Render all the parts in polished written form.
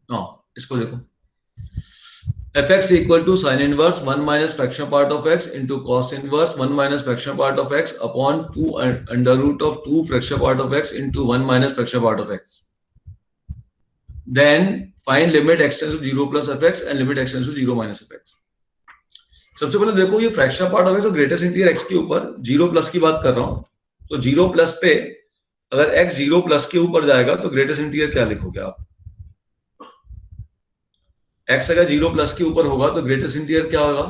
हाँ, इसको देखो, F X equal to sine inverse 1 minus fractional part of X into cos inverse 1 minus fractional part of X upon 2 under root of 2 fractional part of X into 1 minus fractional part of X. Then find limit x tends to 0 plus fx and limit x tends to 0 minus fx. सबसे पहले देखो, ये fractional part of x और greatest interior x के ऊपर 0 plus की बात कर रहा हूं, तो 0 प्लस पे अगर x 0 प्लस के ऊपर जाएगा तो ग्रेटेस्ट इंटीरियर क्या लिखोगे आप? x अगर 0 प्लस के ऊपर होगा तो ग्रेटेस्ट इंटीरियर क्या होगा?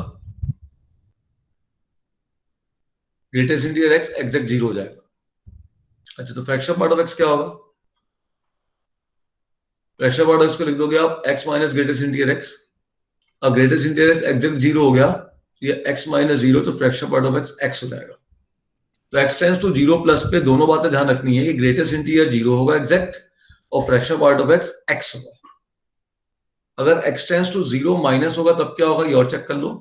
ग्रेटेस्ट इंटीरियर x एग्जैक्ट 0 हो जाएगा. अच्छा, तो फ्रैक्शनल पार्ट ऑफ x क्या होगा? फ्रैक्शनल पार्ट ऑफ x को लिख दोगे आप x minus greatest interior x. अब ग्रेटेस्ट इंटीरियर x एग्जैक्ट 0 हो गया, ये x माइनस 0, तो fractional part of x x हो जाएगा. तो x टेंड्स टू 0 प्लस पे दोनों बातें ध्यान रखनी है कि ग्रेटेस्ट इंटीरियर 0 होगा एग्जैक्ट और fractional part of x x होगा. अगर x टेंड्स टू 0 माइनस होगा तब क्या होगा, ये और चेक कर लो.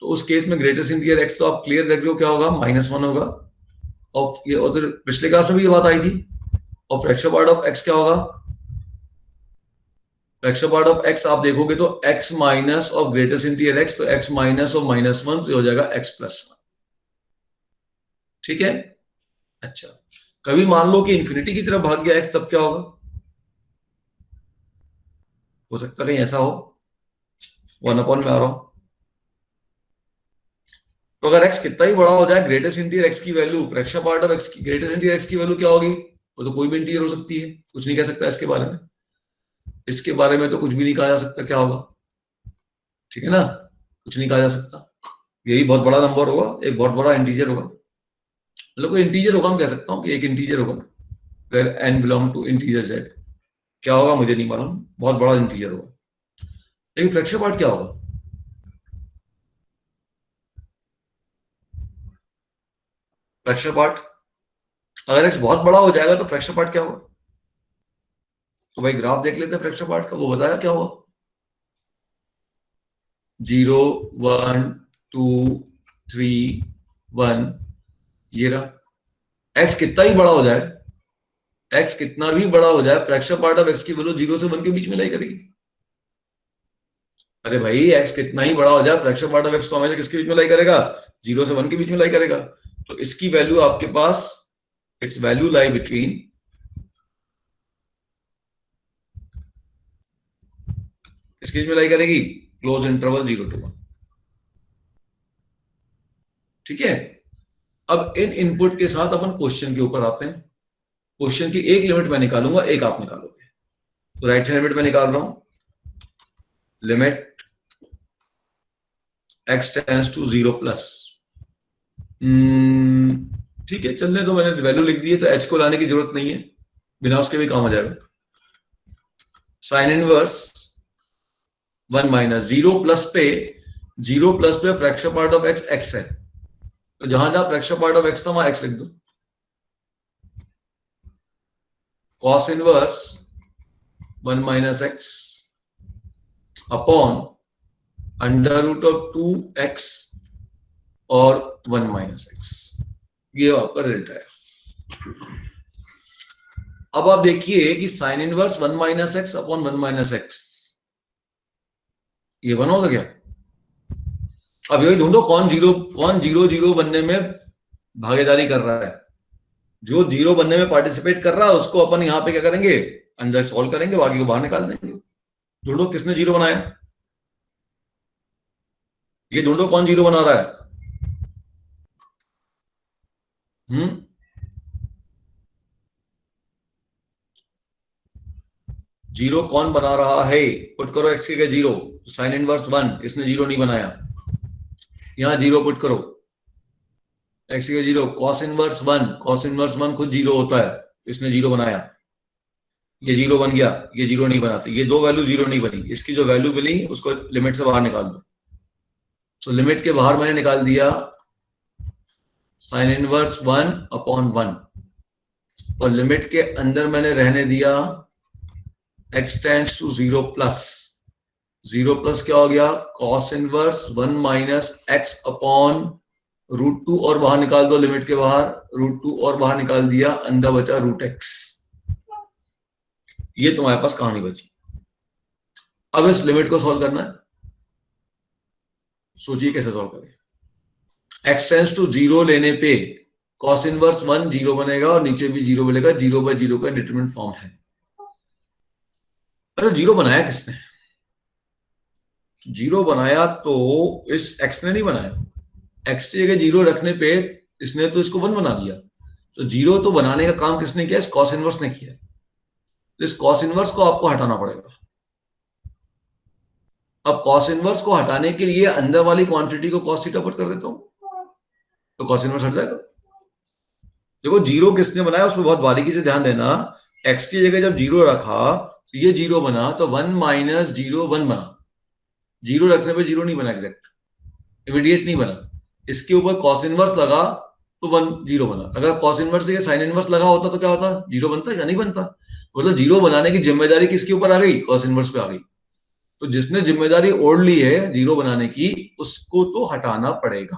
तो उस केस में ग्रेटेस्ट इंटीरियर x तो आप क्लियर देख रहे हो क्या होगा, -1 होगा. और ये और पिछले क्लास में भी ये बात आई थी. और फ्रैक्शनल पार्ट ऑफ x क्या होगा? फ्रैक्शनल पार्ट ऑफ x आप देखोगे तो x minus of greatest interior x, तो x माइनस ऑफ -1 तो हो जाएगा x प्लस 1. ठीक है. अच्छा, कभी मान लो कि इंफिनिटी की तरफ भाग गया x, तब क्या होगा? हो सकता है कहीं ऐसा हो 1 अपॉन में आ रहा हूं. तो अगर x कितना ही बड़ा हो जाए, ग्रेटेस्ट इंटीरियर x की value fractional part of x की ग्रेटेस्ट इंटीरियर x की वैल्यू क्या होगी? वो तो कोई भी इंटीरियर हो सकती है, कुछ नहीं कह सकता इसके बारे में. इसके बारे में तो कुछ भी नहीं कहा जा सकता क्या होगा. ठीक है ना, कुछ नहीं कहा जा सकता. यही बहुत बड़ा नंबर होगा, एक बहुत बड़ा इंटीजर होगा. मतलब कोई इंटीजर होगा, मैं कह सकता हूँ कि एक इंटीजर होगा where n belong to integer z. क्या होगा मुझे नहीं मालूम, बहुत बड़ा इंटीजर होगा. लेकिन फ्रैक्शनल पार्ट क्या होगा? फ्रैक्शनल पार्ट अगर x बहुत बड़ा हो जाएगा तो फ्रैक्शनल पार्ट क्या होगा? तो भाई ग्राफ देख लेते हैं फ्रैक्शनल पार्ट का, वो बताया क्या होगा. 0 1 2 3 1, ये रहा. x कितना ही बड़ा हो जाए, x कितना भी बड़ा हो जाए, फ्रैक्शनल पार्ट ऑफ x की वैल्यू 0 से 1 के बीच में लाई करेगी. अरे भाई, x कितना ही बड़ा हो जाए, फ्रैक्शनल पार्ट ऑफ x तो हमेशा किसके बीच में लाई करेगा? 0 से 1 के बीच में लाई करेगा. तो इसकी वैल्यू आपके पास, इट्स वैल्यू लाई बिटवीन, इसके बीच में लाई करेगी क्लोज इंटरवल 0 to 1. ठीक है. अब इन इनपुट के साथ अपन क्वेश्चन के ऊपर आते हैं. क्वेश्चन की एक लिमिट मैं निकालूंगा, एक आप निकालोगे. तो राइट हैंड लिमिट में निकाल रहा हूं, limit x tends to 0 plus. ठीक है, चलने दो, मैंने वैल्यू लिख दी है तो h को लाने की जरूरत नहीं है, बिना उसके भी काम हो जाएगा. साइन इनवर्स 1 माइनस 0 प्लस पे, 0 प्लस पे fractional part of x x है, तो जहां जहां फ्रैक्शनल पार्ट ऑफ x था वहां x लिख दो. Cos inverse 1 minus x upon under root of 2x और 1 माइनस x, ये आपका रिजल्ट है. अब आप देखिए कि sign inverse 1 minus x upon 1 minus x, ये 1 होगा क्या? अब यही ढूंढो कौन जीरो जीरो बनने में भागीदारी कर रहा है. जो 0 बनने में पार्टिसिपेट कर रहा है उसको अपन यहां पे क्या करेंगे, अंदर सॉल्व करेंगे, बाकी को बाहर निकाल देंगे. ढूंढो किसने 0 बनाया, ये ढूंढो कौन 0 बना रहा है. 0 कौन बना रहा है? पुट करो x के 0, साइन इनवर्स 1, इसने 0 नहीं बनाया. यहां 0 पुट करो, x के 0, कॉस इनवर्स 1, कॉस इनवर्स 1 खुद 0 होता है, इसने 0 बनाया. ये 0 बन गया, ये 0 नहीं बनाते, ये दो वैल्यू 0 नहीं बनी. इसकी जो वैल्यू मिली उसको लिमिट से बाहर निकाल दो. तो लिमिट के बाहर मैंने निकाल दिया साइन इनवर्स 1 अपॉन 1, और लिमिट के अंदर मैंने रहने दिया x tends to 0 plus. 0 plus क्या हो गया, cos inverse 1 minus x upon √2, और बाहर निकाल दो लिमिट के बाहर, √2 और बाहर निकाल दिया, अंदर बचा √x. ये तुम्हारे पास कहानी बची. अब इस लिमिट को सॉल्व करना है, सोचिए कैसे सॉल्व करें। एक्स टेंस टू जीरो लेने पे कॉस इनवर्स 1 जीरो बनेगा और नीचे भी जीरो बनेगा, 0/0 का डिटरमिनेंट फॉर्म है। अच्छा, जीरो बनाया किसने? जीरो बनाया तो इस एक्स ने नहीं बनाया। एक्स की जगह जीरो रखने पे इसने तो इसको 1 बना दिया। तो जीरो तो बनाने का काम किसने किया? इस कॉस इनवर्स ने किया। इस कॉस इनवर्स को आपको हटाना पड़ेगा। अब कॉस इनवर्स को हटाने के लिए अंदर वाली क्वांटिटी को कॉस थीटा पुट कर देता हूं, तो कॉस इनवर्स हट जाएगा। देखो जीरो किसने बनाया उसमें बहुत बारीकी से ध्यान देना। एक्स की जगह जब जीरो रखा तो ये जीरो बना, तो 1 माइनस जीरो 1 बना। जीरो रखने पे जीरो नहीं बना, एग्जैक्ट इमीडिएट नहीं बना। इसके ऊपर कॉस इनवर्स लगा तो 1 जीरो बना। अगर कॉस इनवर्स के साइन इनवर्स लगा होता तो क्या होता? जीरो बनता या नहीं बनता? मतलब जीरो बनाने की जिम्मेदारी किसके ऊपर आ गई? कॉस इनवर्स पे आ गई। तो जिसने जिम्मेदारी ओढ़ ली है जीरो बनाने की, उसको तो हटाना पड़ेगा।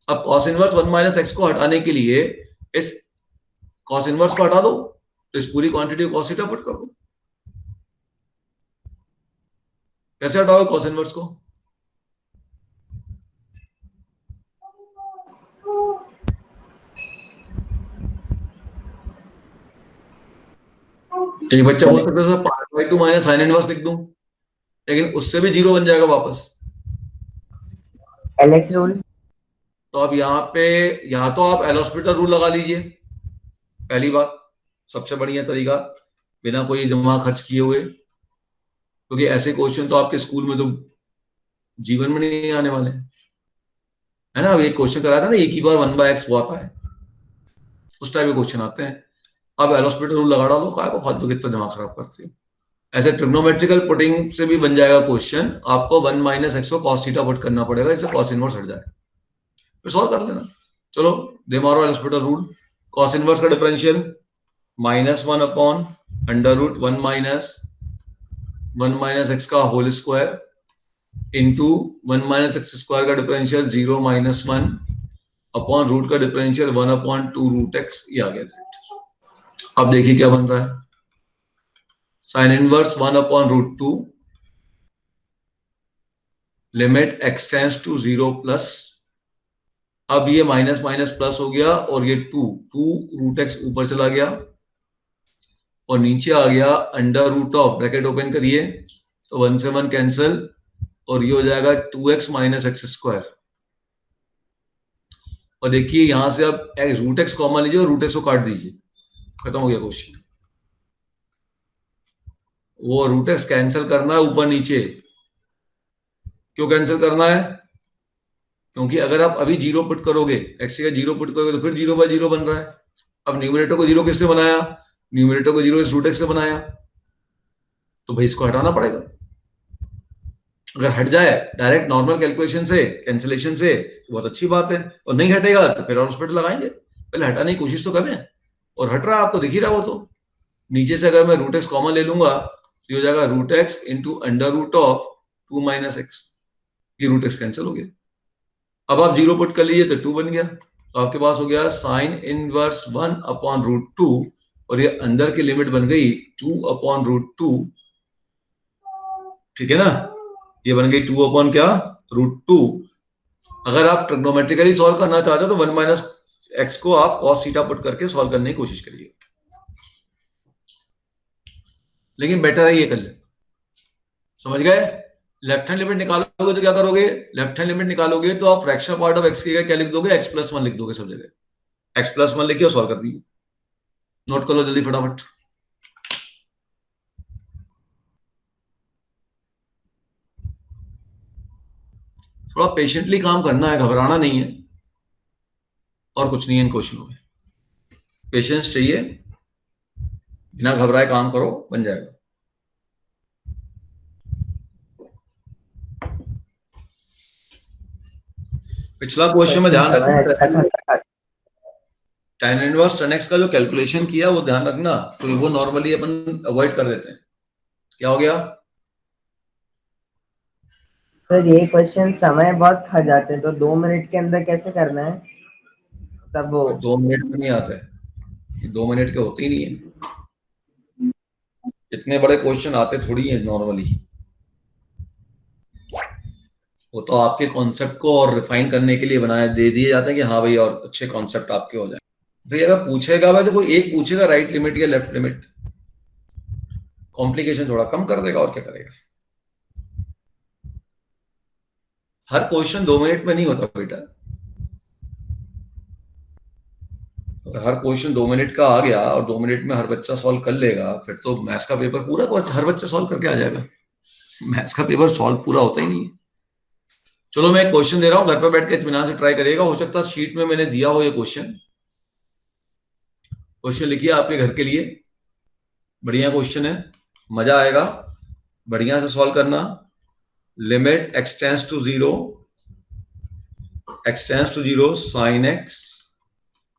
अब कॉस इनवर्स 1 माइनस एक्स को हटाने के लिए इस कॉस इनवर्स को हटा दो, तो इस पूरी क्वांटिटी को कॉस थीटा पुट कर दो। कैसे हटाओगे कॉस इनवर्स को? एक बच्चा बोल सकता है सर पाई/2 माइनस साइन इनवर्स लिख दूं, लेकिन उससे भी जीरो बन जाएगा वापस। Alex rule. तो अब यहाँ पे या तो आप एल हॉस्पिटल रूल लगा लीजिए, पहली बात, सबसे बढ़िया तरीका, बिना कोई दिमाग खर्च किए हुए, क्योंकि ऐसे क्वेश्चन तो आपके स्कूल में तो जीवन में नहीं आने वाले, है ना। अब एक क्वेश्चन कराया था ना, e⁻1/x वो आता है, उस टाइप के क्वेश्चन आते हैं। अब एल हॉस्पिटल रूल लगा डालो, काय को फालतू कितना दिमाग खराब करते हो। ऐसे ट्रिग्नोमेट्रिकल पुटिंग से भी बन जाएगा क्वेश्चन। आपको 1 माइनस एक्स को कॉस थीटा पुट करना पड़ेगा, इससे कॉस इनवर्स हट जाए, फिर सॉल्व कर लेना। चलो दे मारो L hospital rule. Cos inverse का differential -1 upon under root 1 minus x का whole square into 1 minus x square का डिफरेंशियल 0 - 1 अपॉन रूट का डिफरेंशियल 1/2 रूट एक्स, ये आ गया। अब देखिए क्या बन रहा है, sine inverse 1/√2 limit x tends to 0 plus. अब ये माइनस माइनस प्लस हो गया और ये 2 रूट एक्स ऊपर चला गया और नीचे आ गया under root of, bracket open करिए तो 1 से 1 कैंसिल और ये हो जाएगा 2x माइनस एक्स स्क्वायर। और देखिए यहां से अब रूट एक्स कॉमन लीजिए और रूट एक्स को काट दीजिए, खत्म हो गया क्वेश्चन। वो रूट एक्स कैंसिल करना है ऊपर नीचे। क्यों कैंसिल करना है? क्योंकि अगर आप अभी जीरो पुट करोगे, एक्स का जीरो पुट करोगे तो फिर 0/0 बन रहा है। अब न्यूमरेटर को जीरो किसने बनाया? न्यूमरेटर को जीरो इस रूट एक्स से बनाया, तो भाई इसको हटाना पड़ेगा। अगर हट जाए डायरेक्ट नॉर्मल कैलकुलेशन से, कैंसिलेशन से, तो बहुत अच्छी बात है, और नहीं हटेगा तो फिर हॉस्पिटल लगाएंगे। पहले हटाने की कोशिश तो करें, और हट रहा है आपको दिख ही रहा हो। तो नीचे से अगर मैं रूट एक्स कॉमन ले लूंगा तो हो जाएगा root X into under root of 2 minus X, ये रूट एक्स कैंसिल हो गया। अब आप जीरो पुट कर लीजिए तो 2 बन गया, तो आपके पास हो गया साइन इनवर्स 1/√2 और ये अंदर की लिमिट बन गई 2/√2, ठीक है ना। ये बन गई 2 अपॉन क्या? √2। अगर आप ट्रिग्नोमेट्रिकली सॉल्व करना चाहते हो तो 1 माइनस एक्स को आप कॉस थीटा पुट करके सॉल्व करने की कोशिश करिए, लेकिन बेटर है ये कर ले। समझ गए? लेफ्ट हैंड लिमिट निकालोगे तो क्या करोगे? लेफ्ट हैंड लिमिट निकालोगे तो आप फ्रैक्शनल पार्ट ऑफ एक्स की क्या लिख दोगे? x+1 लिख दोगे सब जगह। x+1 लिखिए और सॉल्व कर दीजिए। नोट कर लो जल्दी फटाफट। थोड़ा पेशेंटली काम करना है, घबराना नहीं है, और कुछ नहीं है इन क्वेश्चनों में। पेशेंस चाहिए, बिना घबराए काम करो, बन जाएगा। पिछला क्वेश्चन में ध्यान रखना, tan इनवर्स tan x का जो कैलकुलेशन किया वो ध्यान रखना, तो वो नॉर्मली अपन अवॉइड कर देते हैं। क्या हो गया सर? ये क्वेश्चन समय बहुत खा जाते हैं, तो 2 मिनट के अंदर कैसे करना है? तब वो 2 मिनट में नहीं आता है, 2 मिनट के होते ही नहीं है। इतने बड़े क्वेश्चन आते थोड़ी है नॉर्मली। वो तो आपके कॉन्सेप्ट को और रिफाइन करने के लिए बनाया दे दिए जाते हैं कि हाँ भाई और अच्छे कॉन्सेप्ट आपके हो जाए। भाई अगर पूछेगा भाई तो कोई एक पूछेगा राइट लिमिट या लेफ्ट लिमिट, कॉम्प्लिकेशन थोड़ा कम कर देगा और क्या करेगा। हर क्वेश्चन 2 मिनट में नहीं होता बेटा। हर क्वेश्चन 2 मिनट का आ गया और 2 मिनट में हर बच्चा सॉल्व कर लेगा, फिर तो मैथ्स का पेपर पूरा हर बच्चा सॉल्व करके आ जाएगा। मैथ्स का पेपर सॉल्व पूरा होता ही नहीं है। चलो मैं एक क्वेश्चन दे रहा हूं, घर पर बैठ के इत्मीनान से ट्राई करिएगा। हो सकता है शीट में मैंने दिया हो ये क्वेश्चन लिखिए आपके घर के लिए। बढ़िया क्वेश्चन है, मजा आएगा, बढ़िया से सॉल्व करना। Limit x tends to zero sine x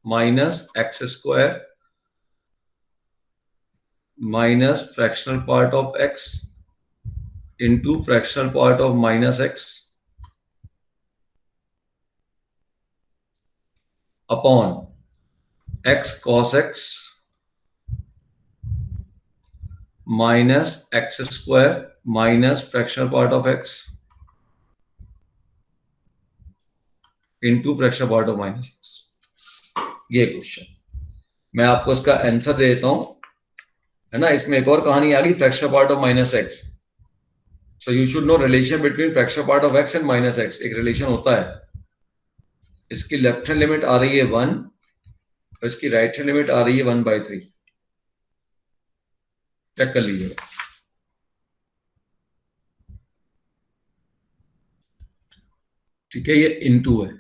minus x square minus fractional part of x into fractional part of minus x upon x cos x minus x square minus fractional part of x into fractional part of minus x। ये question मैं आपको इसका answer दे देता हूं, है ना। इसमें एक और कहानी आ गई, fractional part of minus x. So you should know relation between fractional part of x and minus x. एक रिलेशन होता है, इसकी लेफ्ट हैंड लिमिट आ रही है 1 और इसकी राइट हैंड लिमिट आ रही है 1/3। चेक कर लीजिएगा। ठीक है, ये इनटू है।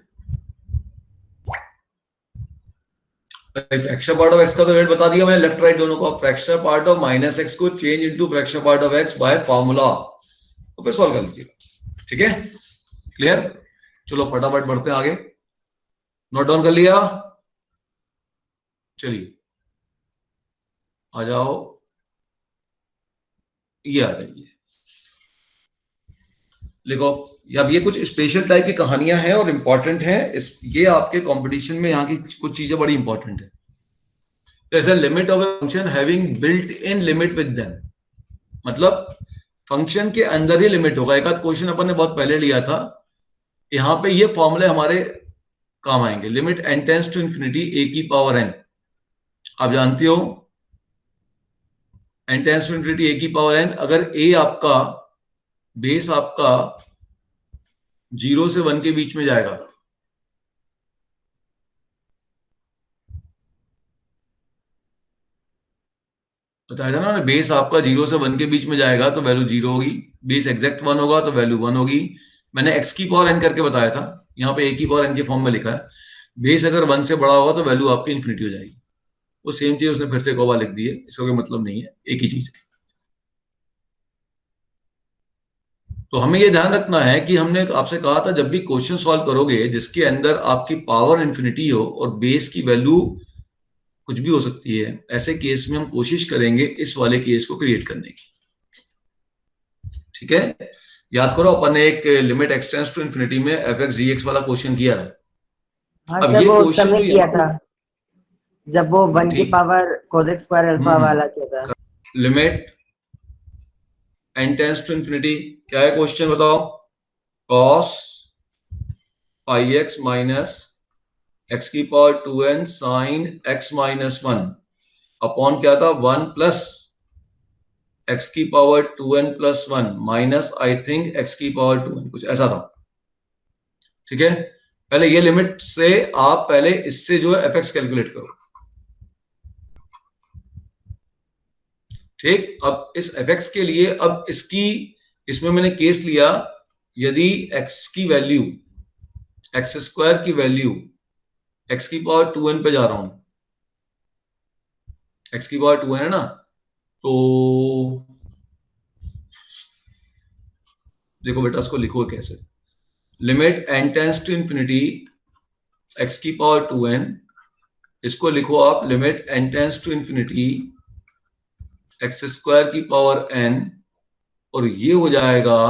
फ्रैक्शनल पार्ट ऑफ एक्स का तो रेट बता दिया मैंने, लेफ्ट राइट दोनों को। Fractional part of minus x को change into fractional part of x by formula, तो फिर सॉल्व कर लीजिएगा। ठीक है, क्लियर। चलो फटाफट बढ़ते हैं आगे। नोट डाउन कर लिया? चलिए आ जाओ, ये आ जाइए, लिखो। अब ये कुछ स्पेशल टाइप की कहानियां हैं और इंपॉर्टेंट हैं। ये आपके कंपटीशन में यहाँ की कुछ चीजें बड़ी इंपॉर्टेंट है। जैसे limit of a function having built in limit with them, मतलब फंक्शन के अंदर ही लिमिट होगा। एक आध क्वेश्चन अपन ने बहुत पहले लिया था, यहां पे ये फॉर्मूले हमारे काम आएंगे। Limit n tends to infinity a की पावर n, आप जानती हो n tends to infinity a की पावर n। अगर a आपका बेस आपका 0 से 1 के बीच में जाएगा, बताया था ना, बेस आपका 0 से 1 के बीच में जाएगा तो वैल्यू 0 होगी। बेस एग्जैक्ट 1 होगा तो वैल्यू 1 होगी। मैंने x की पावर n करके बताया था, यहाँ पे a की पावर n के फॉर्म में लिखा है। बेस अगर 1 से बड़ा होगा तो वैल्यू आपकी इन्फिनिटी हो जाएगी। वो सेम चीज उसने फिर से कोवा लिख दी है, इसका कोई मतलब नहीं है, एक ही चीज है। तो हमें ये ध्यान रखना है कि हमने आपसे कहा था जब भी क्वेश्चन सॉल्व करोगे जिसके अंदर आपकी पावर इन्फिनिटी हो और बेस की वैल्यू कुछ भी हो सकती है, ऐसे केस में हम कोशिश करेंगे इस वाले केस को क्रिएट करने की। ठीक है, याद करो अपन ने एक limit x tends to infinity में f(x) gx वाला क्वेश्चन किया है। हाँ अब सर, ये वो उस क्वेश्चन समय जो किया था जब वो 1 की ठीक पावर cos स्क्वायर अल्फा वाला किया था। Limit n tends to infinity, क्या है क्वेश्चन बताओ? cos pi x minus x की power 2n sine x minus 1 upon क्या था 1 प्लस x की power 2n plus 1 minus I think x की पावर 2n, कुछ ऐसा था। ठीक है, पहले ये लिमिट से आप पहले इससे जो है f(x) कैलकुलेट करो। ठीक, अब इस f(x) के लिए अब इसमें मैंने केस लिया, यदि x की वैल्यू x स्क्वायर की वैल्यू x की पावर 2n पे जा रहा हूं, x की पावर 2n है ना, तो देखो बेटा उसको लिखो कैसे। Limit n tends to infinity x की पावर 2n, इसको लिखो आप limit n tends to infinity x square की पावर n, और ये हो जाएगा,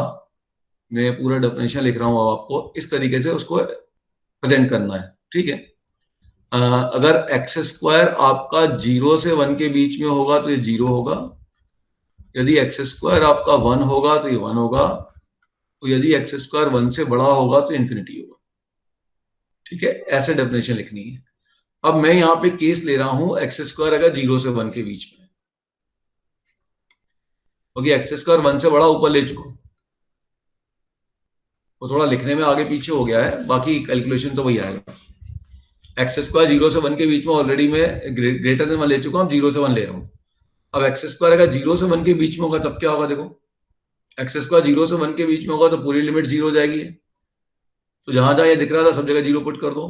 मैं पूरा डेफिनेशन लिख रहा हूं, आपको इस तरीके से उसको प्रेजेंट करना है। ठीक है, अगर एक्स स्क्वायर आपका 0 से 1 के बीच में होगा तो ये 0 होगा, यदि एक्स स्क्वायर आपका 1 होगा तो ये 1 होगा, तो यदि एक्स स्क्वायर 1 से बड़ा होगा तो इन्फिनिटी होगा। ठीक है, ऐसे डेफिनेशन लिखनी है। अब मैं यहाँ पे केस ले रहा हूं एक्स स्क्वायर अगर 0 से 1 के बीच में, क्योंकि एक्स स्क्वायर 1 से बड़ा ऊपर ले चुका हूं, वो थोड़ा लिखने में आगे पीछे हो गया है, बाकी कैलकुलेशन तो वही आएगा। एक्स स्क्वायर 0 से 1 के बीच में ऑलरेडी मैं ग्रेटर देन 1 ले चुका हूं, 0 से 1 ले रहा हूं। अब एक्स स्क्वायर अगर 0 से 1 के बीच में होगा तब क्या होगा, देखो एक्स स्क्वायर 0 से 1 के बीच में होगा तो पूरी लिमिट 0 हो जाएगी। तो जहां जहां ये दिख रहा था सब जगह 0 पुट कर दो,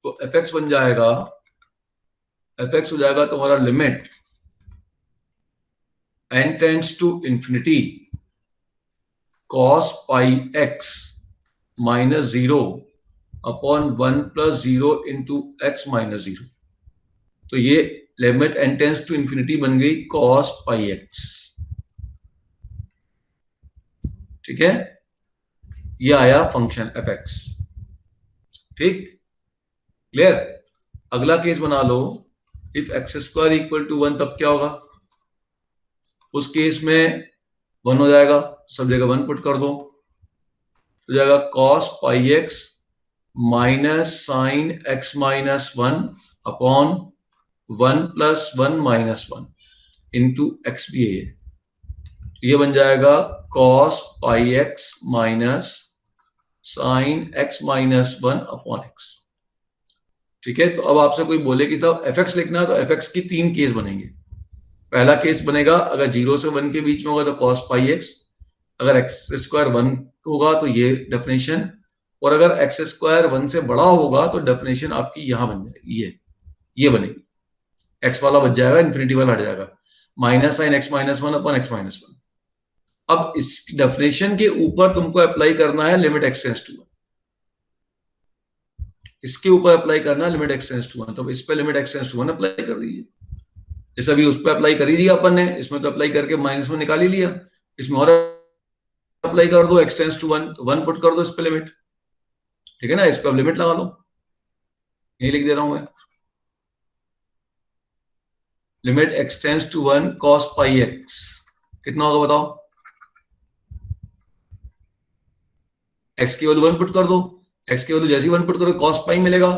तो एफ एक्स बन जाएगा, एफ एक्स हो जाएगा तुम्हारा limit n tends to infinity cos pi x minus 0 upon 1 plus 0 into x minus 0। तो ये limit n tends to infinity बन गई cos पाई x। ठीक है, ये आया फंक्शन एफ एक्स। ठीक, क्लियर। अगला केस बना लो, if x square equal to 1 तब क्या होगा, उस केस में 1 हो जाएगा, सब जगह 1 पुट कर दो, हो जाएगा cos pi x minus sine x minus 1 upon 1 plus 1 minus 1 into X भी है, ये बन जाएगा cos pi x minus sine x minus 1 upon x। ठीक है, तो अब आपसे कोई बोले कि साहब एफ एक्स लिखना है, तो एफ एक्स की 3 केस बनेंगे। पहला केस बनेगा अगर 0 से 1 के बीच में होगा तो cos पाई x, अगर एक्स स्क्वायर 1 होगा तो ये डेफिनेशन, और अगर एक्स स्क्वायर 1 से बड़ा होगा तो डेफिनेशन आपकी यहां बन जाएगी, ये बनेगी, एक्स वाला बच जाएगा, इन्फिनिटी वाला हट जाएगा, minus sine x minus 1 upon x minus 1। अब इस डेफिनेशन के ऊपर तुमको अप्लाई करना है लिमिट एक्स टेंड्स टू 1, इसके ऊपर अप्लाई करना है लिमिट एक्स टेंड्स टू 1, तो इस पे limit x tends to 1 apply कर दीजिए। जैसे अभी उस पर अप्लाई कर ही दिया अपन ने, इसमें तो अप्लाई करके माइनस में निकाल ही लिया, इसमें और अप्लाई कर दो एक्स टेंड्स टू 1, तो 1 पुट कर दो इस पे लिमिट। ठीक है ना, इस पे लिमिट लगा लो, यही लिख दे रहा हूं मैं, limit x tends to 1 cos pi x कितना होगा बताओ, x की वैल्यू 1 पुट कर दो, x की वैल्यू जैसे ही 1 पुट करो cos पाई मिलेगा,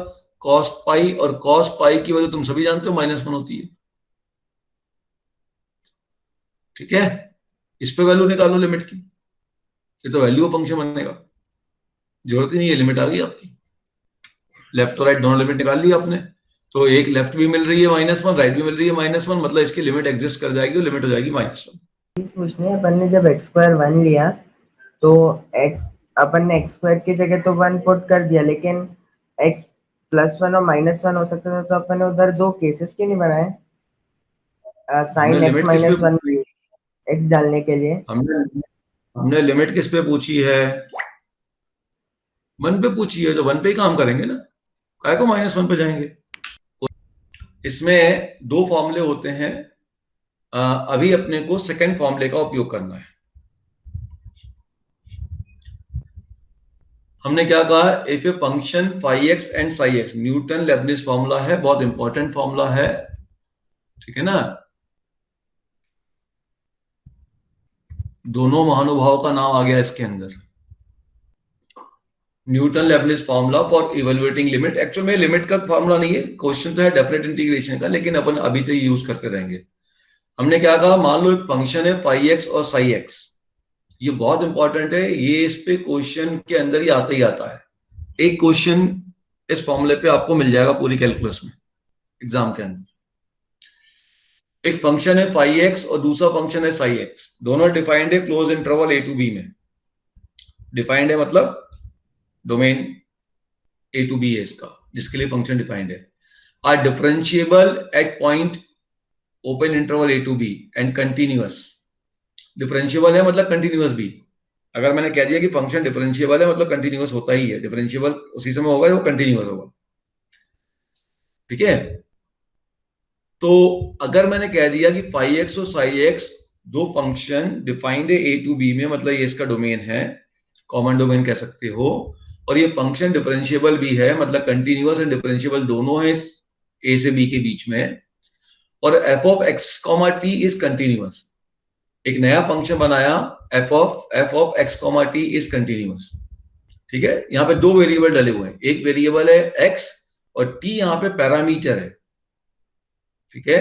cos पाई, और cos पाई की वैल्यू तुम सभी जानते हो -1 होती है। ठीक है, इस पे वैल्यू निकालो लिमिट की, ये तो वैल्यू फंक्शन बनेगा, जरूरत ही नहीं है, लिमिट आ गई आपकी, लेफ्ट और राइट दोनों लिमिट निकाल ली आपने, तो एक लेफ्ट भी मिल रही है -1, राइट भी मिल रही है -1, मतलब इसकी लिमिट एग्जिस्ट कर जाएगी, लिमिट हो जाएगी -1। पूछने अपन ने जब एक्स स्क्वायर 1 लिया तो एक्स, अपन ने एक्स स्क्वायर की जगह तो 1 पुट कर दिया, लेकिन एक्स +1 और -1 हो सकता था, तो अपन ने उधर 2 केसेस क्यों नहीं बनाए, साइन एक्स माइनस 1 एक्स डालने के लिए। हमने लिमिट किस पे पूछी है, 1 पे पूछी है, तो 1 पे ही काम करेंगे ना, काय को -1 पे जाएंगे। इसमें 2 फॉर्मूले होते हैं, अभी अपने को सेकंड फॉर्मूले का उपयोग करना है। हमने क्या कहा, if a function phi X and psi X, Newton Leibniz formula है, बहुत इंपॉर्टेंट फॉर्मूला है। ठीक है ना, दोनों महानुभाव का नाम आ गया इसके अंदर, Newton Leibniz formula for evaluating limit. Actual में लिमिट का फॉर्मूला नहीं है, क्वेश्चन तो है डेफिनेट इंटीग्रेशन का, लेकिन अपन अभी तो यूज करते रहेंगे। हमने क्या कहा, मान लो एक फंक्शन है फाई एक्स और साई एक्स, ये बहुत इंपॉर्टेंट है, ये इस पे क्वेश्चन के अंदर ही आता है। एक क्वेश्चन इस फॉर्मूले पे आपको मिल जाएगा पूरी कैलकुलस में एग्जाम के अंदर। एक फंक्शन है फाई एक्स और दूसरा फंक्शन है साई एक्स, दोनों डिफाइंड है close interval a to b में, डिफाइंड है मतलब डोमेन a to b है इसका, जिसके लिए फंक्शन डिफाइंड है, are differentiable at point open interval a to b and continuous. Differentiable है मतलब कंटिन्यूअस भी, अगर मैंने कह दिया कि फंक्शन डिफरेंशिएबल है मतलब कंटिन्यूअस होता ही है, डिफरेंशिएबल उसी समय होगा वो कंटिन्यूअस होगा। ठीक है, तो अगर मैंने कह दिया कि फाई एक्स और साई एक्स दो फंक्शन डिफाइंड है a to b में, मतलब ये इसका डोमेन है, कॉमन डोमेन कह सकते हो, और ये फंक्शन डिफरेंशिएबल भी है, मतलब कंटिन्यूअस एंड डिफरेंशिएबल दोनों है a से b के बीच में, और f of x, t is continuous, एक नया फंक्शन बनाया f of x comma T is continuous. ठीक है, यहाँ पे दो वेरिएबल डले हुए हैं, एक वेरिएबल है x और t यहाँ पे पैरामीटर है। ठीक है,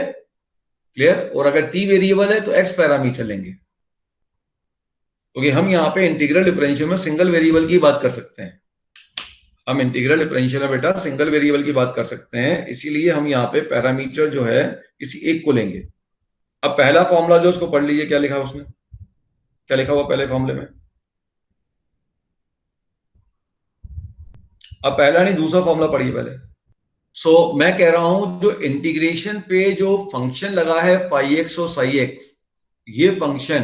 क्लियर। और अगर t वेरिएबल है तो x पैरामीटर लेंगे, क्योंकि हम यहाँ पे इंटीग्रल डिफरेंशियल में सिंगल वेरिएबल की बात कर सकते हैं। हम इंटीग्रल डिफरेंशियल में बेटा सिंगल वेरिएबल की बात कर सकते हैं, इसीलिए हम यहाँ पे पैरामीटर जो है किसी एक को लेंगे। अब पहला फॉर्मूला जो उसको पढ़ लीजिए, क्या लिखा उसने, क्या लिखा हुआ पहले फॉर्मूले में। अब पहला नहीं दूसरा फॉर्मूला पढ़िए पहले। सो मैं कह रहा हूं जो इंटीग्रेशन पे जो फंक्शन लगा है फाई एक्स और साई एक्स, ये फंक्शन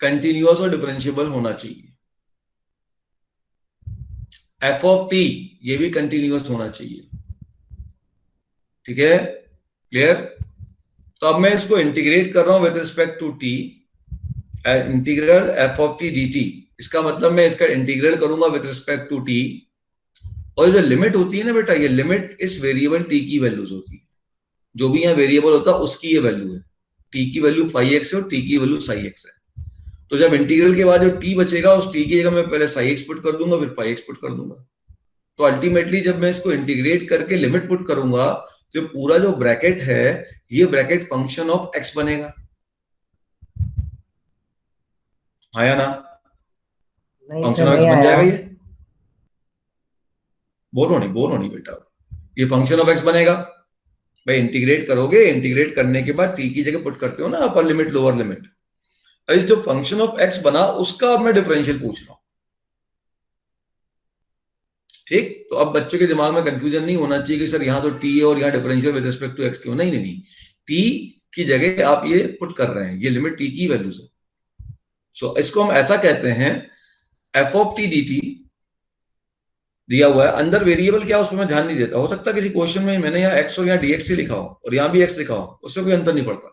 कंटिन्यूअस और डिफरेंशिएबल होना चाहिए। एफ ऑफ टी ये भी कंटिन्यूअस होना चाहिए। ठीक है, क्लियर। तो अब मैं इसको इंटीग्रेट कर रहा हूं with respect to T, integral F of T D T. इसका मतलब मैं इसका इंटीग्रल करूंगा विद रिस्पेक्ट टू टी, और जो लिमिट होती है ना बेटा, ये लिमिट इस वेरिएबल टी की वैल्यूज होती है। जो भी यहाँ वेरिएबल होता है उसकी ये वैल्यू है। टी की वैल्यू फाई एक्स है और टी की वैल्यू साई एक्स है। तो जब इंटीग्रल के बाद जो टी बचेगा उस टी की जगह मैं पहले साई एक्स पुट कर दूंगा, फिर फाई एक्स पुट कर दूंगा। तो अल्टीमेटली जब मैं इसको इंटीग्रेट करके लिमिट पुट करूंगा तो पूरा जो ब्रैकेट है ये ब्रैकेट फंक्शन ऑफ एक्स बनेगा। हाँ या ना? नहीं फंक्शन सर, ऑफ एक्स नहीं बन आया। जाएगा ये। बोलो नहीं बेटा, ये फंक्शन ऑफ एक्स बनेगा। भाई इंटीग्रेट करोगे, इंटीग्रेट करने के बाद टी की जगह पुट करते हो ना अपर लिमिट लोअर लिमिट। इस जो फंक्शन ऑफ एक्स बना उसका अब मैं डिफरेंशियल पूछ रहा हूं। ठीक, तो अब बच्चों के दिमाग में कंफ्यूजन नहीं होना चाहिए कि सर यहाँ तो टी है और यहाँ differential with respect to X क्यों। नहीं नहीं नहीं, टी की जगह आप ये पुट कर रहे हैं, ये लिमिट टी की वैल्यू से। सो इसको हम ऐसा कहते हैं F of T D T दिया हुआ है, अंदर वेरिएबल क्या उसको मैं ध्यान नहीं देता। हो सकता है किसी क्वेश्चन में मैंने यहाँ एक्स और यहाँ डीएक्स ही लिखा हो और यहाँ भी एक्स लिखा हो, उससे कोई अंतर नहीं पड़ता।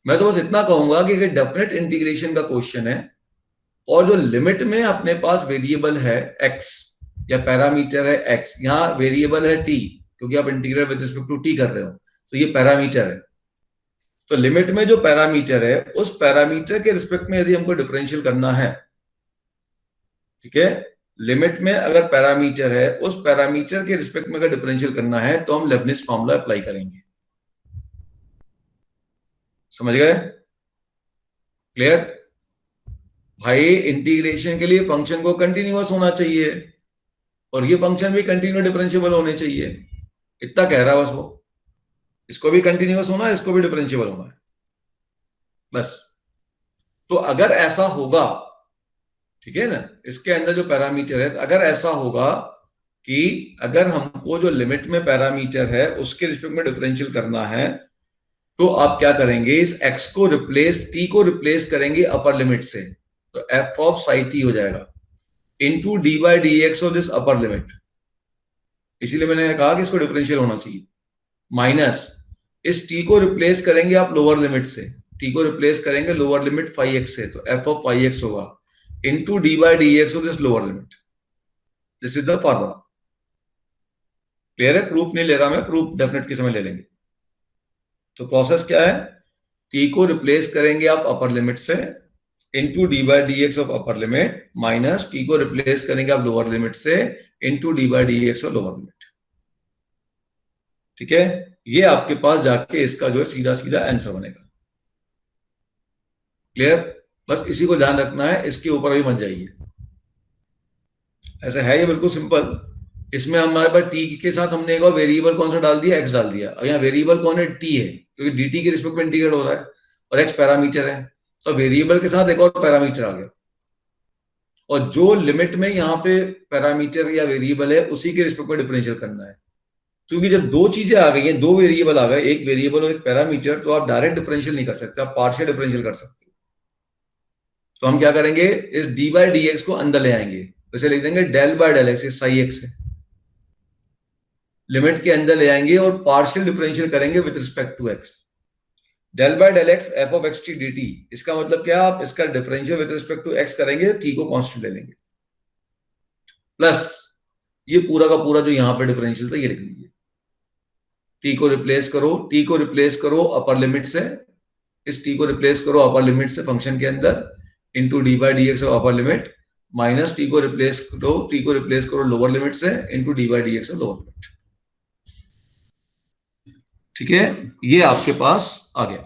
मैं तो बस इतना कहूंगा कि अगर डेफिनेट इंटीग्रेशन का क्वेश्चन है और जो लिमिट में अपने पास वेरिएबल है एक्स या पैरामीटर है एक्स, यहाँ वेरिएबल है टी, क्योंकि आप integral with respect to T कर रहे हो तो ये पैरामीटर है। तो लिमिट में जो पैरामीटर है उस पैरामीटर के रिस्पेक्ट में यदि हमको डिफरेंशियल करना है, ठीक है, लिमिट में अगर पैरामीटर है उस पैरामीटर के रिस्पेक्ट में अगर डिफरेंशियल करना है तो हम लेबनिज फॉर्मूला अप्लाई करेंगे। समझ गए? क्लियर? भाई इंटीग्रेशन के लिए फंक्शन को कंटिन्यूअस होना चाहिए और ये फंक्शन भी कंटिन्यू डिफरेंशिएबल होने चाहिए। इतना कह रहा है बस वो, इसको भी कंटिन्यूअस होना है, इसको भी डिफरेंशिएबल होना है, बस। तो अगर ऐसा होगा, ठीक है ना, इसके अंदर जो पैरामीटर है, अगर ऐसा होगा कि अगर हमको जो लिमिट में पैरामीटर है उसके रिस्पेक्ट में डिफरेंशियल करना है तो आप क्या करेंगे, इस x को रिप्लेस, t को रिप्लेस करेंगे अपर लिमिट से, तो f ऑफ साई t हो जाएगा into D by D X of this upper limit. इसीलिए मैंने कहा कि इसको डिफरेंशियल होना चाहिए। माइनस इस t को रिप्लेस करेंगे आप लोअर लिमिट से, t को रिप्लेस करेंगे लोअर लिमिट फाई एक्स से, तो f ऑफ फाई एक्स होगा into D by D X of this lower limit. This is the formula. Clear है? प्रूफ नहीं ले रहा मैं, प्रूफ डेफिनेट के समय ले लेंगे। तो प्रोसेस क्या है, t को रिप्लेस करेंगे आप अपर लिमिट से into D by D X of upper limit, minus t को रिप्लेस करेंगे आप लोअर लिमिट से into D by D X of lower limit. ठीक है, ये आपके पास जाके इसका जो है सीधा सीधा आंसर बनेगा। क्लियर? बस इसी को ध्यान रखना है, इसके ऊपर भी मत जाइए। ऐसा है ये बिल्कुल सिंपल। इसमें हमारे पास टी के साथ हमने एक और वेरिएबल कौन सा डाल दिया, एक्स डाल दिया, और यहाँ वेरिएबल कौन है, टी है, क्योंकि dt के रिस्पेक्ट में इंटीग्रेट हो रहा है और एक्स पैरामीटर है, तो वेरिएबल के साथ एक और पैरामीटर आ गया। और जो लिमिट में यहाँ पे पैरामीटर या वेरिएबल है उसी के रिस्पेक्ट में डिफरेंशियल करना है। क्योंकि जब दो चीजें आ गई हैं, दो वेरिएबल आ गए, एक वेरिएबल और एक पैरामीटर, तो आप डायरेक्ट डिफरेंशियल नहीं कर सकते, आप पार्शियल डिफरेंशियल कर सकते हो। तो हम क्या करेंगे, इस डी बाई डी एक्स को अंदर ले आएंगे, इसे लिख देंगे del by del X, psi X है, लिमिट के अंदर ले आएंगे और पार्शियल डिफरेंशियल करेंगे with respect to X. Del by del X F of X T D T, इसका मतलब क्या, आप इसका differential with respect to X करेंगे, टी को कांस्टेंट ले लेंगे, प्लस ये पूरा का पूरा जो यहां पे डिफरेंशियल था ये लिख लीजिए। टी को रिप्लेस करो, टी को रिप्लेस करो अपर लिमिट से इस टी को रिप्लेस करो अपर लिमिट से फंक्शन के अंदर, into D by D X of upper limit, minus T को रिप्लेस करो लोअर लिमिट से, into D by D X of lower limit. ठीक है, ये आपके पास आ गया।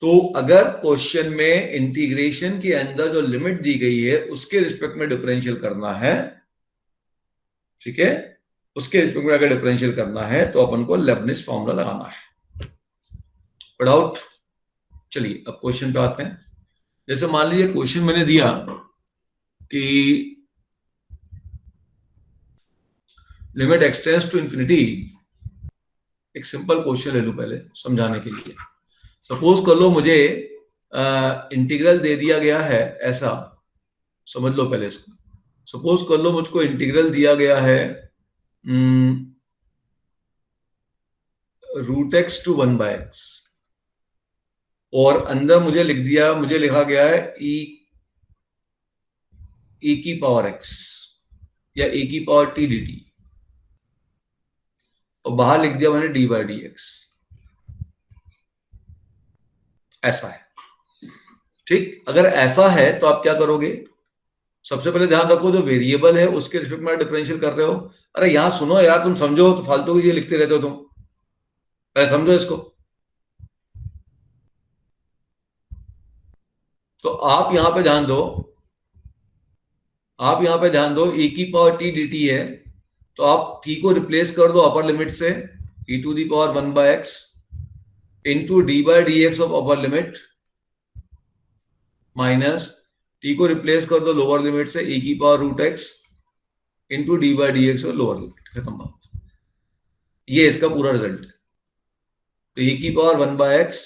तो अगर क्वेश्चन में इंटीग्रेशन के अंदर जो लिमिट दी गई है उसके रिस्पेक्ट में डिफरेंशियल करना है, ठीक है, उसके रिस्पेक्ट में अगर डिफरेंशियल करना है तो अपन को लेबनिज फॉर्मूला लगाना है। डाउट? चलिए अब क्वेश्चन पे आते हैं। जैसे मान लीजिए क्वेश्चन मैंने दिया कि लिमिट एक्सटेंड्स टू इंफिनिटी, एक सिंपल क्वेश्चन ले लूं पहले समझाने के लिए। सपोज कर लो मुझे इंटीग्रल दे दिया गया है, ऐसा समझ लो पहले इसको। सपोज कर लो मुझको इंटीग्रल दिया गया है रूट एक्स टू 1/x, और अंदर मुझे लिखा गया है e की पावर x या e की पावर t dt, और बाहर लिख दिया मैंने डी बाई डी एक्स, ऐसा है। ठीक, अगर ऐसा है तो आप क्या करोगे? सबसे पहले ध्यान रखो जो वेरिएबल है उसके रिस्पेक्ट में डिफरेंशियल कर रहे हो। अरे यहां सुनो यार, तुम समझो तो फालतू की चीज लिखते रहते हो तुम, पहले समझो इसको। तो आप यहां पे ध्यान दो, e की पावर t dt है, तो आप t को रिप्लेस कर दो अपर लिमिट से e to the power 1/x into D by D X of upper limit, minus t को रिप्लेस कर दो लोअर लिमिट से e की power root x into D by D X of lower limit. खत्म बात। ये इसका पूरा रिजल्ट है। तो e की power 1/x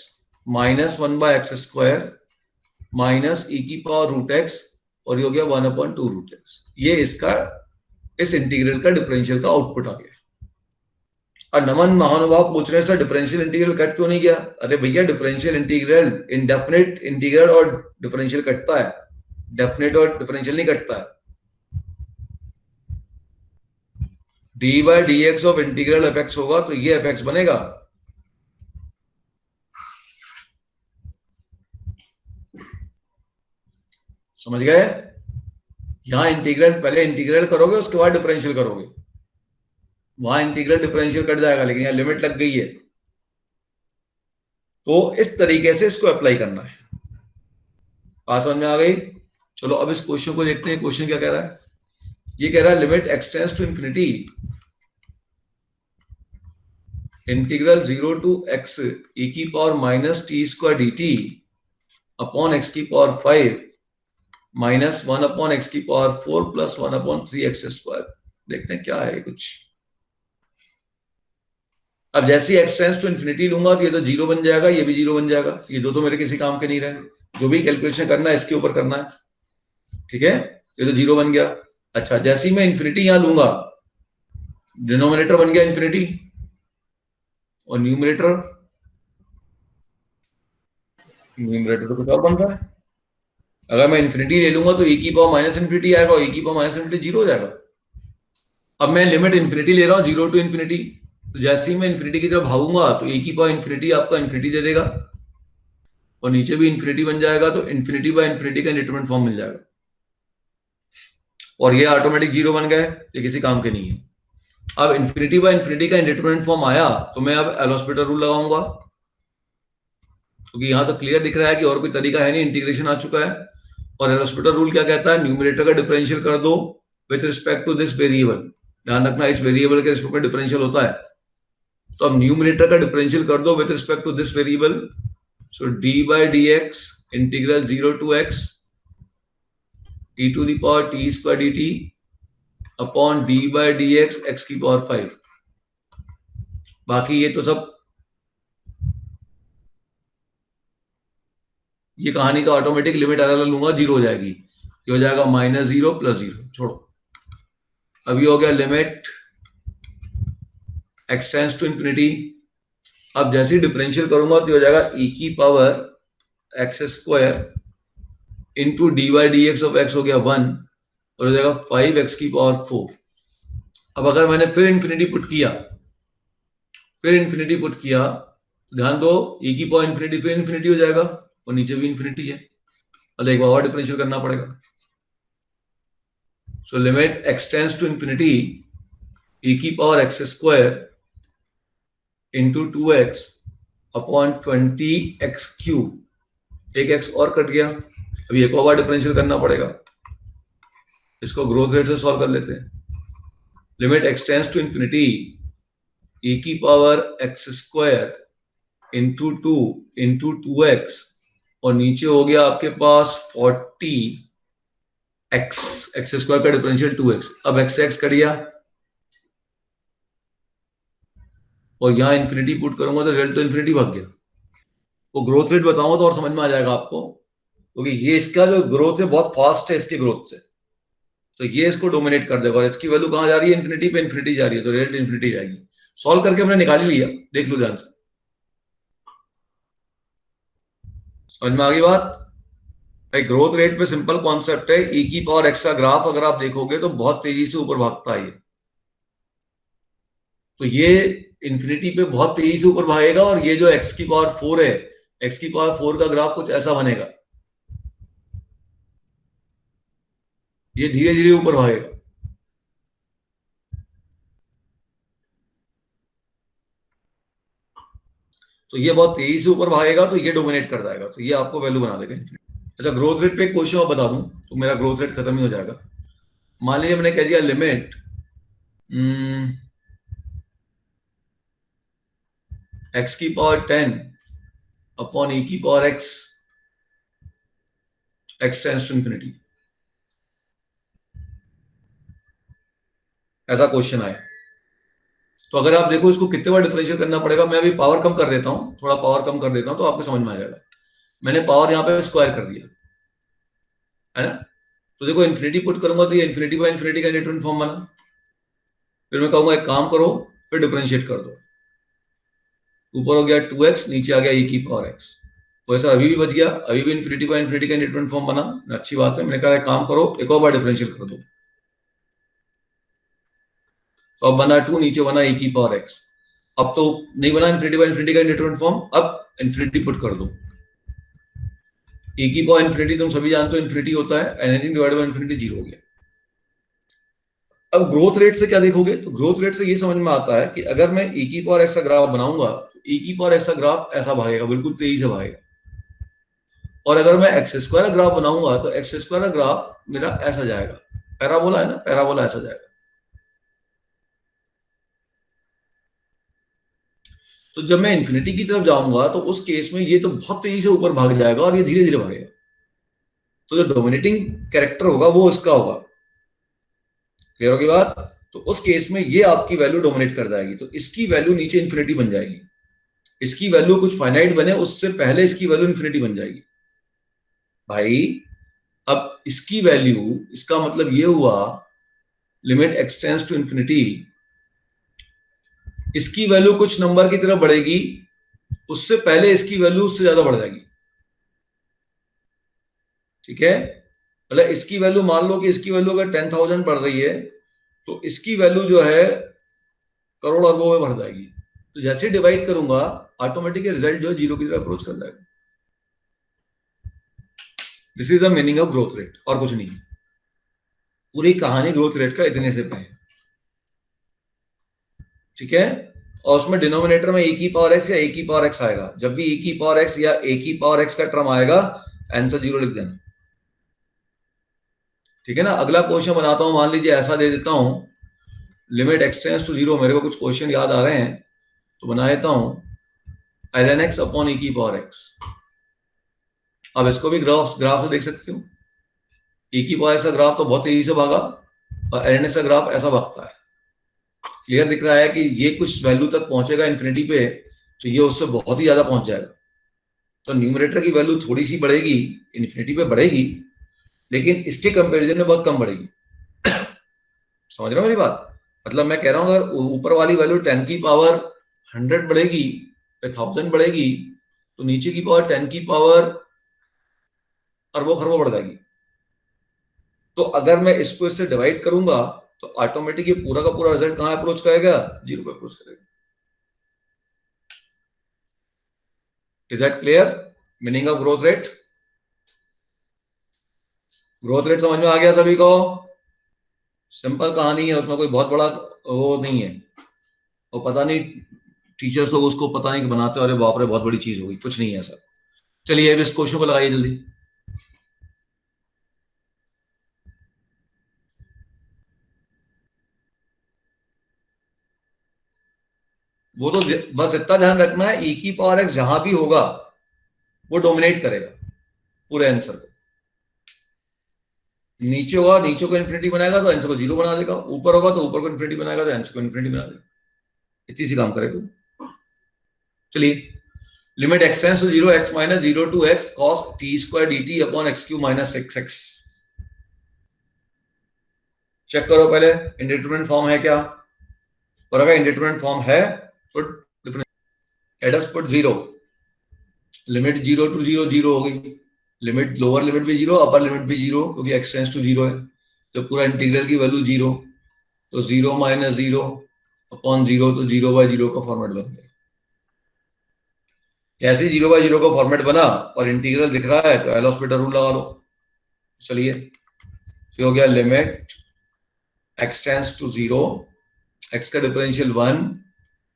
minus 1/x square minus e की पावर रूट x, और ये हो गया 1/2 रूट x। ये इसका इस इंटीग्रल का डिफरेंशियल का आउटपुट आ गया। और नमन महानुभाव पूछ रहे हैं डिफरेंशियल इंटीग्रल कट क्यों नहीं गया? अरे भैया डिफरेंशियल इंटीग्रल, इनडेफिनेट इंटीग्रल और डिफरेंशियल कटता है, डेफिनेट और डिफरेंशियल नहीं कटता है। D by D X of integral F x होगा तो ये एफ एक्स बनेगा। समझ गए? यहां इंटीग्रल, पहले इंटीग्रल करोगे उसके बाद डिफरेंशियल करोगे, वहां इंटीग्रल डिफरेंशियल कट जाएगा, लेकिन यहां लिमिट लग गई है। तो इस तरीके से इसको अप्लाई करना है। बात समझ में आ गई? चलो अब इस क्वेश्चन को देखते हैं। क्वेश्चन क्या कह रहा है? ये कह रहा है limit X tends to infinity integral 0 to x e की power minus T square dt upon x की पावर 5 माइनस 1 अपॉन x की power 4 plus 1 upon 3x square. देखते हैं क्या है कुछ। अब जैसे ही एक्सटेंड्स टू इंफिनिटी लूंगा तो ये तो 0 बन जाएगा, ये भी 0 बन जाएगा। ये दो तो मेरे किसी काम के नहीं रहे। जो भी कैलकुलेशन करना है इसके ऊपर करना है, ठीक है। ये तो 0 बन गया। अच्छा, जैसे ही मैं इंफिनिटी यहां लूंगा, डिनोमिनेटर बन गया इंफिनिटी और न्यूमरेटर तो कुछ और बन रहा है। अगर मैं इंफिनिटी ले लूंगा तो e की पावर माइनस इंफिनिटी आएगा और e की पावर माइनस इंफिनिटी 0 हो जाएगा। अब मैं लिमिट इंफिनिटी ले रहा हूं 0 टू इंफिनिटी, तो जैसे ही मैं इंफिनिटी की तरफ भागूंगा तो e की पावर इंफिनिटी आपका इंफिनिटी दे देगा और नीचे भी इंफिनिटी बन जाएगा, तो इंफिनिटी बाय इंफिनिटी का इंडिटरमिनेंट फॉर्म मिल जाएगा और ये ऑटोमेटिक 0 बन गए। ये किसी काम के नहीं है। अब इंफिनिटी बाय इंफिनिटी का इंडिटरमिनेंट फॉर्म आया तो मैं अब एल हॉस्पिटल रूल लगाऊंगा, क्योंकि यहां तो क्लियर दिख रहा है कि और कोई तरीका है नहीं, इंटीग्रेशन आ चुका है। और एल हॉस्पिटल रूल क्या कहता है? न्यूमरेटर का डिफरेंशियल कर दो with respect to this variable. ध्यान रखना इस वेरिएबल के रिस्पेक्ट में डिफरेंशियल होता है। तो अब न्यूमरेटर का डिफरेंशियल कर दो with respect to this variable. So D by D X integral 0 to x e to the power t square dt upon D by D X X की पावर 5। बाकी ये तो सब ये कहानी का ऑटोमेटिक लिमिट अलग लूंगा 0 हो जाएगी। ये हो जाएगा -0 + 0। छोड़ो, अभी हो गया लिमिट एक्सटेंड्स टू इंफिनिटी। अब जैसे ही डिफरेंशियल करूंगा तो हो जाएगा e की power x square into D by D X of x हो गया 1 और हो जाएगा 5x की पावर 4। अब अगर मैंने फिर इंफिनिटी पुट किया फिर इन्फिनिटी पुट किया, ध्यान दो e की पावर इन्फिनिटी फिर इन्फिनिटी हो जाएगा और नीचे भी इन्फिनिटी है, मतलब एक बार और डिफरेंशियल करना पड़ेगा। So limit x tends to infinity e की power x square into 2x upon 20x cube, एक x और कट गया, अभी एक और बार डिफरेंशियल करना पड़ेगा, इसको ग्रोथ रेट से सॉल्व कर लेते हैं। Limit x tends to infinity e की power x square into 2 into 2x और नीचे हो गया आपके पास 40x, एक्स स्क्वायर का डिफरेंशियल 2x, अब x से x कट गया और यहां इन्फिनिटी पुट करूंगा तो रिजल्ट तो इन्फिनिटी भाग गया। वो ग्रोथ रेट बताऊंगा तो और समझ में आ जाएगा आपको, क्योंकि ये इसका जो ग्रोथ है बहुत फास्ट है इसकी ग्रोथ से, तो ये इसको डोमिनेट कर देगा और इसकी वैल्यू कहां जा रही है, इन्फिनिटी पे इन्फिनिटी जा रही है, तो रिजल्ट इन्फिनिटी जाएगी। सॉल्व करके हमने निकाल ही लिया, देख लो ध्यान से, समझ में आ गई बात भाई। ग्रोथ रेट पे सिंपल कॉन्सेप्ट है, e की पावर एक्स का ग्राफ अगर आप देखोगे तो बहुत तेजी से ऊपर भागता है, तो ये इन्फिनिटी पे बहुत तेजी से ऊपर भागेगा और ये जो x की पावर 4 है, x की पावर 4 का ग्राफ कुछ ऐसा बनेगा, ये धीरे धीरे ऊपर भागेगा। तो ये बहुत तेजी से ऊपर भागेगा तो ये डोमिनेट कर जाएगा, तो ये आपको वैल्यू बना देगा इन्फिनिटी। अच्छा, ग्रोथ रेट पे एक क्वेश्चन और बता दूं तो मेरा ग्रोथ रेट खत्म ही हो जाएगा। मान लीजिए मैंने कह दिया लिमिट x की पावर 10 अपॉन e की power x, x tends to infinity, ऐसा क्वेश्चन आया। तो अगर आप देखो इसको कितने बार डिफरेंशियल करना पड़ेगा, मैं अभी पावर कम कर देता हूं, थोड़ा पावर कम कर देता हूं तो आपको समझ में आ जाएगा। मैंने पावर यहां पे स्क्वायर कर दिया है ना, तो देखो इन्फिनिटी पुट करूंगा तो ये इन्फिनिटी बाय इन्फिनिटी का नेटवर्क फॉर्म बना, फिर मैं कहूंगा एक काम करो फिर डिफरेंशिएट कर दो, ऊपर हो गया 2x, नीचे आ गया e की पावर x, वैसा अभी भी बच गया, अभी भी इन्फिनिटी बाय इन्फिनिटी का नेटवर्क फॉर्म बना, अच्छी बात है। मैंने कहा एक काम करो एक और बार डिफरेंशियल कर दो, तो अब बना 2, नीचे बना e की पावर x, अब तो नहीं बना इन्फिनिटी बाय इन्फिनिटी का नेटवर्क फॉर्म, अब इन्फिनिटी पुट कर दो, e की पावर इन्फिनिटी तुम सभी जानते हो इन्फिनिटी होता है, एनीथिंग डिवाइडेड बाय इन्फिनिटी 0 हो गया। अब ग्रोथ रेट से क्या देखोगे, तो ग्रोथ रेट से ये समझ में आता है कि अगर मैं e की पावर x का ग्राफ बनाऊंगा तो e की पावर x का ग्राफ ऐसा भागेगा, बिल्कुल तेजी से भागेगा, और अगर मैं एक्स स्क्वायर का ग्राफ बनाऊंगा तो एक्स स्क्वायर का ग्राफ मेरा ऐसा जाएगा, पैराबोला है ना, पैराबोला ऐसा जाएगा। तो जब मैं इन्फिनिटी की तरफ जाऊंगा तो उस केस में ये तो बहुत तेजी से ऊपर भाग जाएगा और ये धीरे धीरे भागेगा, तो जो डोमिनेटिंग कैरेक्टर होगा वो इसका होगा। क्लियर होगी बात? तो उस केस में ये आपकी वैल्यू डोमिनेट कर जाएगी, तो इसकी वैल्यू नीचे इन्फिनिटी बन जाएगी, इसकी वैल्यू कुछ फाइनाइट बने उससे पहले इसकी वैल्यू इन्फिनिटी बन जाएगी भाई। अब इसकी वैल्यू, इसका मतलब ये हुआ limit x tends to infinity, इसकी वैल्यू कुछ नंबर की तरफ बढ़ेगी, उससे पहले इसकी वैल्यू उससे ज्यादा बढ़ जाएगी, ठीक है। मतलब इसकी वैल्यू मान लो कि इसकी वैल्यू अगर 10,000 बढ़ रही है तो इसकी वैल्यू जो है करोड़ अरबों में बढ़ जाएगी, तो जैसे डिवाइड करूंगा ऑटोमेटिक रिजल्ट जो है 0 की तरफ अप्रोच कर जाएगा। This is the meaning of growth rate, और कुछ नहीं। पूरी कहानी ग्रोथ रेट का इतने से पे है, ठीक है। और उसमें डिनोमिनेटर में e की पावर x या a की पावर x आएगा, जब भी e की पावर x या a की पावर x का टर्म आएगा आंसर 0 लिख देना, ठीक है ना। अगला क्वेश्चन बनाता हूं, मान लीजिए ऐसा दे देता हूं, लिमिट x टेंड्स टू 0, मेरे को कुछ क्वेश्चन याद आ रहे हैं तो बना देता हूं, ln x अपॉन e की पावर x। अब इसको भी ग्राफ से देख सकते हो, e की पावर x का ग्राफ तो बहुत तेजी से भागा और ln x का ग्राफ ऐसा भागता है। क्लियर दिख रहा है कि ये कुछ वैल्यू तक पहुंचेगा इन्फिनिटी पे तो ये उससे बहुत ही ज्यादा पहुंच जाएगा, तो न्यूमरेटर की वैल्यू थोड़ी सी बढ़ेगी, इन्फिनिटी पे बढ़ेगी, लेकिन इसके कंपैरिजन में बहुत कम बढ़ेगी। समझ रहे हो मेरी बात? मतलब मैं कह रहा हूं अगर ऊपर वाली वैल्यू 10 की पावर 100 बढ़ेगी, 1000 बढ़ेगी, तो नीचे की पावर 10 की पावर अरबों खरबों बढ़ जाएगी। तो अगर मैं इसको इससे डिवाइड करूंगा तो ऑटोमेटिक ये पूरा का पूरा रिजल्ट कहां अप्रोच करेगा, 0 पे अप्रोच करेगा। Is that clear? Meaning of growth rate? Growth rate समझ में आ गया सभी को? सिंपल कहानी है, उसमें कोई बहुत बड़ा वो नहीं है। और पता नहीं टीचर्स लोग उसको पता नहीं कि बनाते, अरे बाप रे बहुत बड़ी चीज होगी, कुछ नहीं है सर। चलिए अब इस क्वेश्चन को लगाइए जल्दी। वो तो बस इतना ध्यान रखना है, e की पावर x जहां भी होगा वो डोमिनेट करेगा पूरे आंसर को। नीचे होगा, नीचे को इन्फिनिटी बनाएगा तो आंसर को जीरो बना देगा, ऊपर होगा तो ऊपर को इन्फिनिटी बनाएगा तो आंसर को इन्फिनिटी बना देगा। इतनी सी काम करेगा। चलिए, limit x tends to 0 x minus 0 to x cos t square dt upon x cube minus 6x। Check करो पहले इंडिटरमिनेट फॉर्म है क्या, और अगर इंडिटरमिनेट फॉर्म है तो let us put 0। Limit 0 to 0 0 हो गई, लिमिट लोअर लिमिट भी 0 अपर लिमिट भी 0, क्योंकि x टेंड्स टू 0 है तो पूरा इंटीग्रल की वैल्यू 0, तो 0 माइनस 0 अपॉन 0, तो 0/0 का फॉर्मेट बन गया। जैसे 0/0 का फॉर्मेट बना और इंटीग्रल दिख रहा है तो एल हॉस्पिटल रूल लगा लो। चलिए, हो गया limit x tends to 0, x का differential 1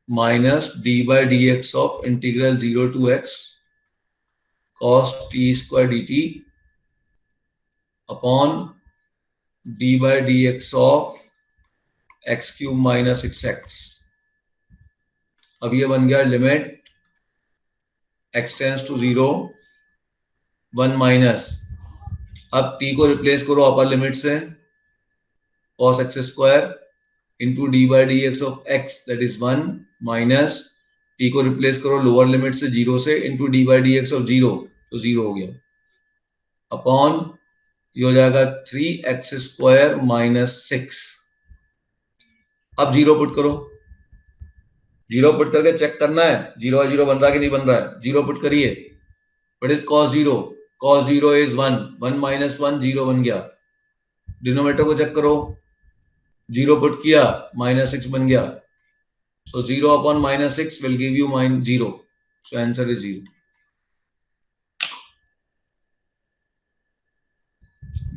minus d/dx of integral 0 to x cos t square dt upon d/dx of x cube minus 6x। अब ये बन गया limit x tends to 0 1 minus, अब t को रिप्लेस करो अपर लिमिट से cos x square into d/dx of x that is 1 minus t को replace करो लोअर लिमिट से 0 से इंटू d/dx ऑफ 0, तो 0 हो गया, अपॉन ये हो जाएगा 3x स्क्वायर माइनस 6। अब 0 पुट करो, 0 पुट करके चेक करना है 0/0 बन रहा है कि नहीं बन रहा है। 0 पुट करिए, what is cos 0? cos 0 is 1, 1 minus 1 0 बन गया। डिनोमिनेटर को चेक करो, 0 पुट किया माइनस 6 बन गया, so 0 upon minus 6 will give you -0, so answer is 0।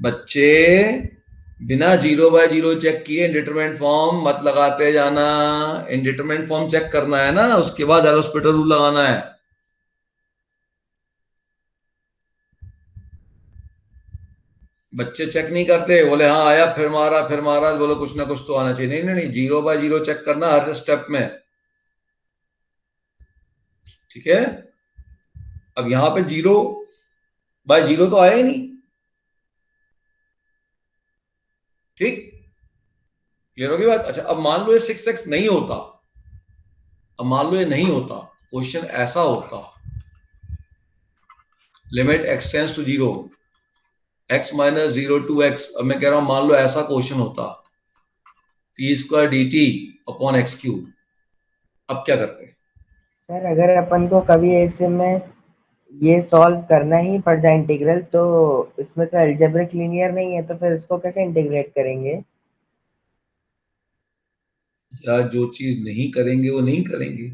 बच्चे बिना 0/0 चेक किए इंडिटरमिनेट फॉर्म मत लगाते जाना। इंडिटरमिनेट फॉर्म चेक करना है ना, उसके बाद एल हॉस्पिटल रूल लगाना है। बच्चे चेक नहीं करते, बोले हाँ आया फिर मारा, बोलो कुछ ना कुछ तो आना चाहिए। नहीं नहीं नहीं, 0/0 चेक करना हर स्टेप में, ठीक है। अब यहां पे 0/0 तो आया ही नहीं, ठीक, क्लियर होगी बात? अच्छा, अब मान लो ये 6x नहीं होता, अब मान लो ये नहीं होता, क्वेश्चन ऐसा होता, limit x tends to 0 x minus 0 to x। अब मैं कह रहा हूं मान लो ऐसा क्वेश्चन होता, t square dt upon x cube. अब क्या करते हैं सर अगर अपन को कभी ऐसे में ये सॉल्व करना ही पड़ जाए इंटीग्रल, तो इसमें तो अलजेब्रिक लीनियर नहीं है, तो फिर इसको कैसे इंटीग्रेट करेंगे? या जो चीज नहीं करेंगे वो नहीं करेंगे,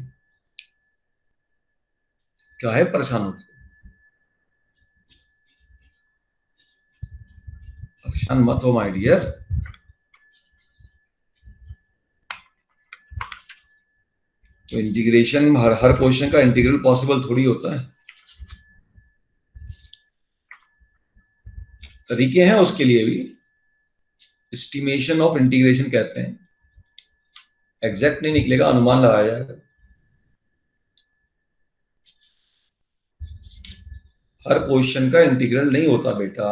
क्या है परेशान होते? परेशान मत हो माय डियर। तो इंटीग्रेशन हर क्वेश्चन का इंटीग्रल पॉसिबल थोड़ी होता है, तरीके हैं उसके लिए भी, एस्टिमेशन ऑफ इंटीग्रेशन कहते हैं। एग्जैक्ट नहीं निकलेगा, अनुमान लगाया जाएगा। हर क्वेश्चन का इंटीग्रल नहीं होता बेटा।